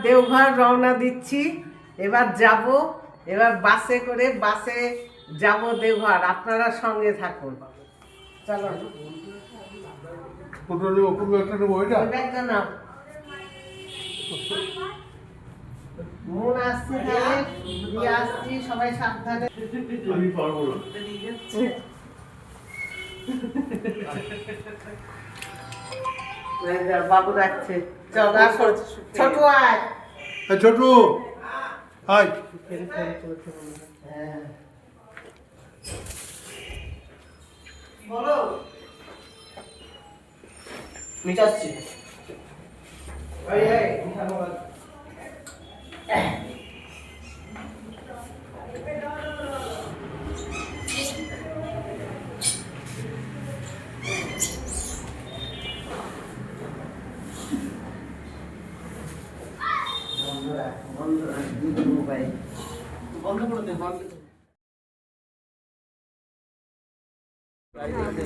দেওঘর রওনা দিচ্ছি। এবার যাব, এবার বাসে করে যাব দেওঘর। আপনারা সঙ্গে থাকুন। চলো ব্যাগটা নাও। মন আসছে, তাহলে দিয়ে আসছি, সবাই সাবধানে। আমি পারবো না। বাবু রাখছে। চল আসো ছোট, আয় ছোট আয়। বলো মিটাচ্ছি। বন্ধ করে দে, বন্ধ।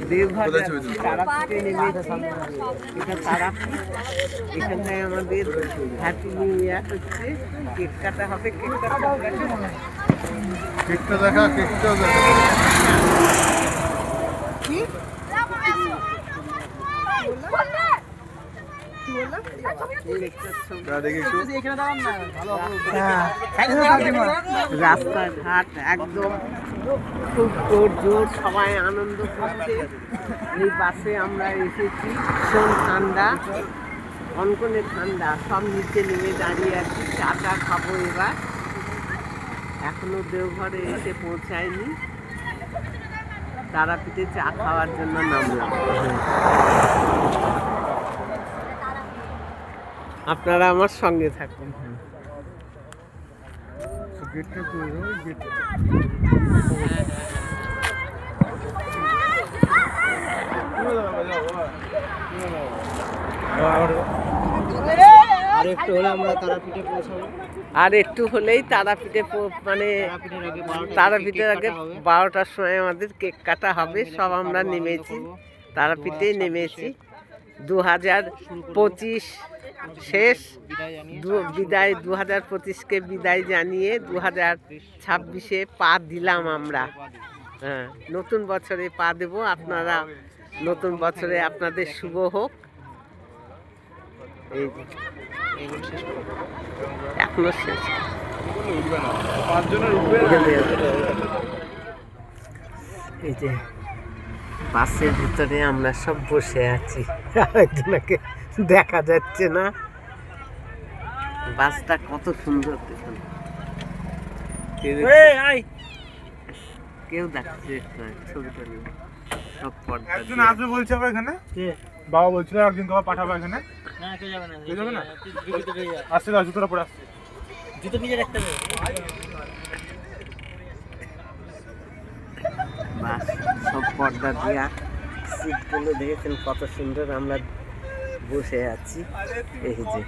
দেওঘর তারাপীঠে নেমেছি। এটা তারাপীঠ। এখানটায় আমাদের হ্যাপি নিউ ইয়ার হচ্ছে। কেক কাটা হবে। কেকটা দেখা, কেকটাও দেখা। রাস্তাঘাট একদম খুব জোর, সবাই আনন্দ করছে। এই বাসে আমরা এসেছি, ভীষণ ঠান্ডা, কনকনে ঠান্ডা। সব নিচে নেমে দাঁড়িয়ে আছি, চা খাবো। এবার এখনো দেওঘরে এসে পৌঁছায়নি, তারাপীঠে চা খাওয়ার জন্য নামলাম। আপনারা আমার সঙ্গে থাকুন। আর একটু হলে আমরা তারাপীঠে পৌঁছাবো। আর একটু হলেই তারাপীঠে মানে তারাপীঠের আগে 12টার সময় আমাদের কেক কাটা হবে। সব আমরা নেমেছি, তারাপীঠেই নেমেছি। 2025 শেষ, বিদায় 2025কে বিদায় জানিয়ে 2026-এ পা দিলাম আমরা। হ্যাঁ, নতুন বছরে পা দেব। আপনারা নতুন বছরে আপনাদের শুভ হোক। এই এখনো শেষ, এই যে বাসের ভিতরে আমরা সব বসে আছি, আরেকজনকে দেখা যাচ্ছে না। বাসটা কত সুন্দর দেখুন। কেউ দেখছে ছবি তুলে সব পর্দা একজন আসবে বলছে আবার এখানে। বাবা বলছিল একদিন তোমার পাঠাবো এখানে। না, কেউ যাবে না। কেউ যাবে না? আসছে না, জুতোটা পরে আসছে। জুতো নিয়ে রাখতে হবে। বাস সব পর্দা দিয়া, সিটগুলো দেখেছেন কত সুন্দর। আমরা বসে আছি, এই যে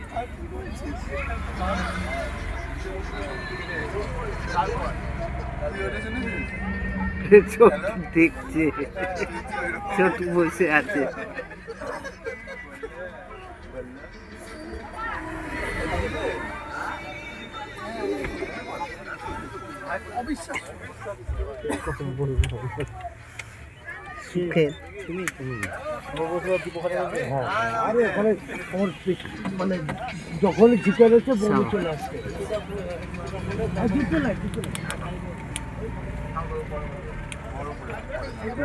ছোট দেখছে, ছোট বসে আছে। সুখের আরে ওখানে মানে যখনই ঝুঁকে রয়েছে বন্ধু চলে আসছে।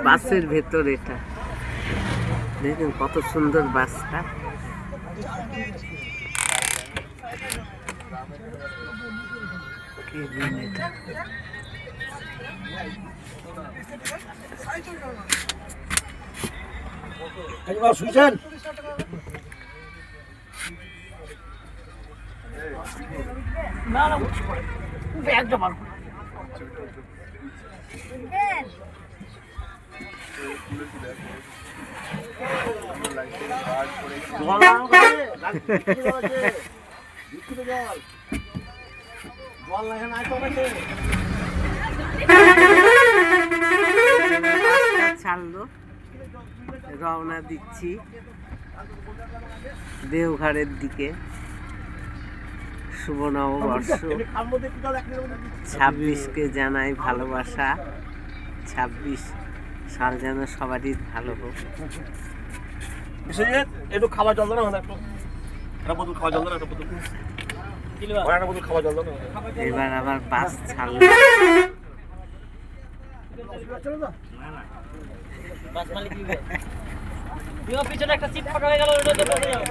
বাসের ভেতর এটা দেখুন কত সুন্দর বাসটা। শুনছেন? না না, ব্যাগটা বার করো। ছাড়লো, রওনা দিচ্ছি দেওঘরের দিকে। শুভ নববর্ষ। 26কে জানাই ভালোবাসা। 26 সাল যেন সবারই ভালো হোক। একটু খাবার জল দাও না, একটা বোতল খাবার জল দাও না, একটা বোতল খাবার জল দাও না। এবার আবার বাস ছাড়লো। পিছনে একটা সিট ফাঁকা হয়ে গেল, ওটাতে বসে যাবে।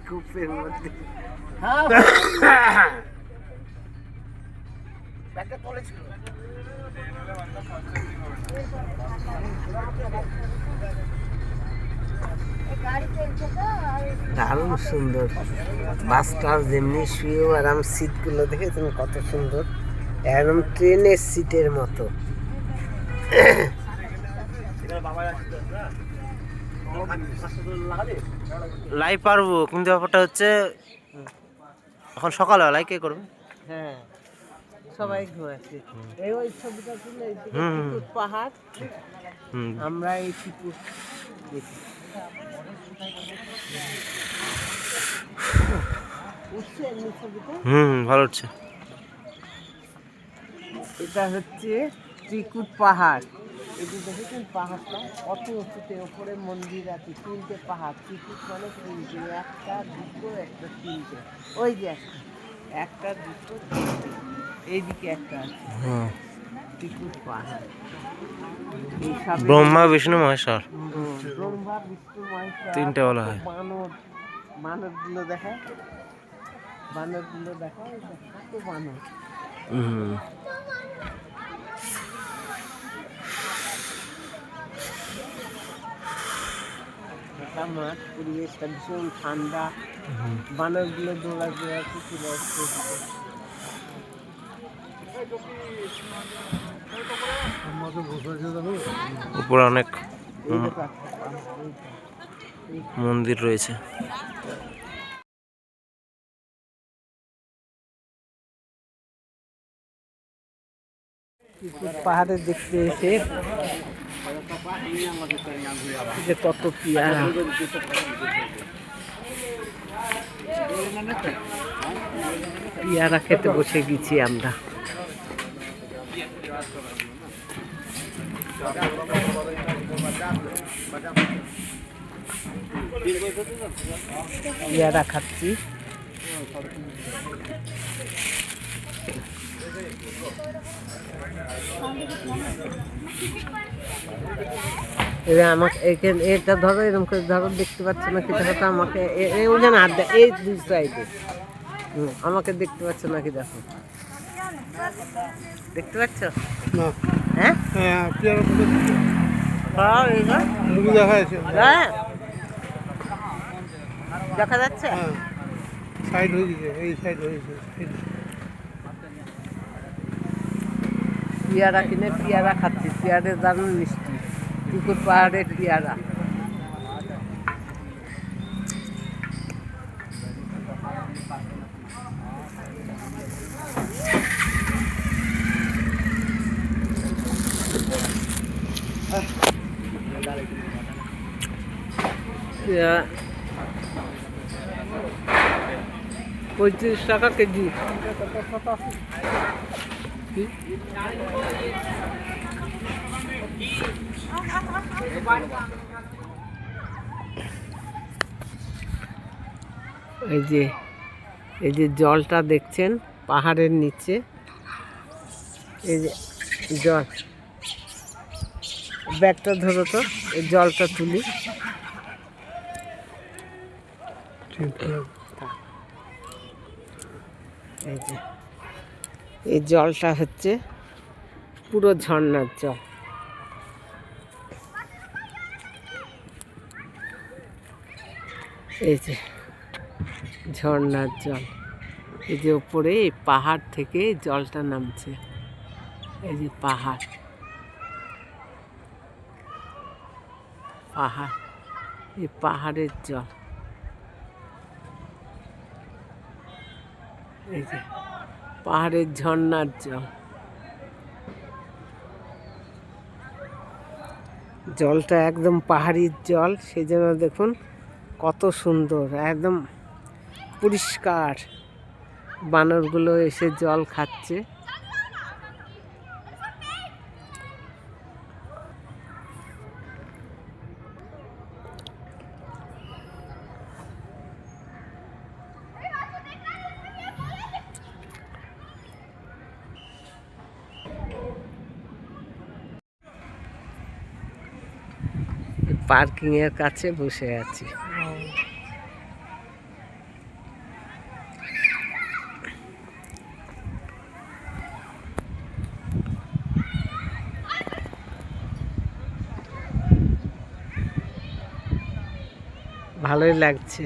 কূপের মধ্যে দারুণ সুন্দর বাসটা, যেমনি শুয়েও আরাম, সিটগুলো দেখেছেন কত সুন্দর, একদম ট্রেনের সিটের মতো। লাইভ পারবো, কিন্তু ব্যাপারটা হচ্ছে এখন সকালবেলায় কে করবে? হ্যাঁ, সবাই ঘুমাচ্ছে। এই ওই ছবিটা তুলে এইদিকে টিকুর পাহাড়, আমরা এই টিকুর দেখি। উঠছে এমনি ছবিটা। ভালো হচ্ছে। এটা হচ্ছে ত্রিকুট পাহাড়। এই যে দেখেছেন পাহাড়টা কত উঁচুতে, ওপরে মন্দির আছে, 3টে পাহাড়। ত্রিকুট মানে 3টে, 1টা 2টো 1টা 3টে। ওই যে একটা 2টো 3টে, এইদিকে একটা আছে ত্রিকুট পাহাড়। ব্রহ্মা বিষ্ণু মহেশ্বর ব্রহ্মা বিষ্ণু মহেশ্বর 3টে বলা হয়। বানরগুলো দেখা, বানরগুলো দেখা, কত বানর। মাঠ, পরিবেশটা ভীষণ ঠান্ডা, বানরগুলো দৌড়াতে আছে, চলে আসছে। উপরে অনেক মন্দির রয়েছে। পাহাড়ে দেখতে এসে যে কত পেয়ারা, পেয়ারা খেতে বসে গেছি আমরা। পেয়ারা খাচ্ছি। আমাকে এখানে এটা ধরো, এরকম করে ধরো, দেখতে পাচ্ছ না কি দেখো তো আমাকে, ওখানে হাত দেয়, এই দুই সাইডে। আমাকে দেখতে পাচ্ছ নাকি দেখো, দেখতে পাচ্ছ? হ্যাঁ, দেখা যাচ্ছে। সাইড হয়ে গেছে, এই সাইড হয়েছে। পেয়ারা কিনে পেয়ারা খাচ্ছি, পেয়ারের দারুণ মিষ্টি, ত্রিকুট পাহাড়ের পেয়ারা। পেয়ারা 35 টাকা কেজি। এই যে জলটা দেখছেন পাহাড়ের নিচে, এই যে জল, ব্যাগটা ধরো তো, এই জলটা তুলি। এই যে এই জলটা হচ্ছে পুরো ঝর্ণার জল। এই যে ঝর্ণার জল, এই যে উপরে এই পাহাড় থেকে জলটা নামছে, এই যে পাহাড়, পাহাড়, এই পাহাড়ের জল, এই যে পাহাড়ের ঝর্ণার জল, জলটা একদম পাহাড়ির জল, সেই জন্য দেখুন কত সুন্দর, একদম পরিষ্কার। বানরগুলো এসে জল খাচ্ছে। পার্কিং এর কাছে বসে আছি। ভালোই লাগছে,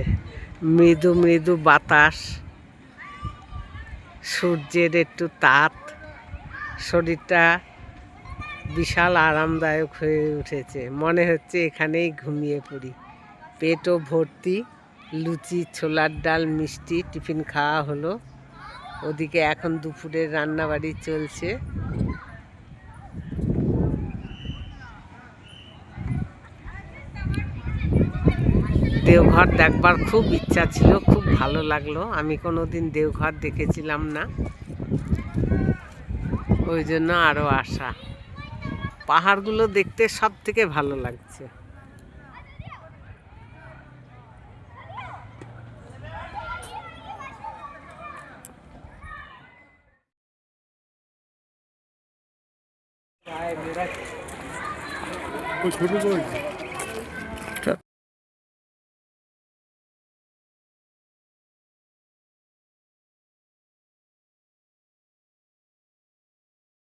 মৃদু মৃদু বাতাস, সূর্যের একটু তাপ, শরীরটা বিশাল আরামদায়ক হয়ে উঠেছে। মনে হচ্ছে এখানেই ঘুমিয়ে পড়ি। পেটও ভর্তি, লুচি, ছোলার ডাল, মিষ্টি টিফিন খাওয়া হলো। ওদিকে এখন দুপুরের রান্নাবাড়ি চলছে। দেওঘর দেখবার খুব ইচ্ছা ছিল, খুব ভালো লাগলো। আমি কোনোদিন দেওঘর দেখেছিলাম না, ওই জন্য আরও আশা। পাহাড়গুলো দেখতে সব থেকে ভালো লাগছে। ছোট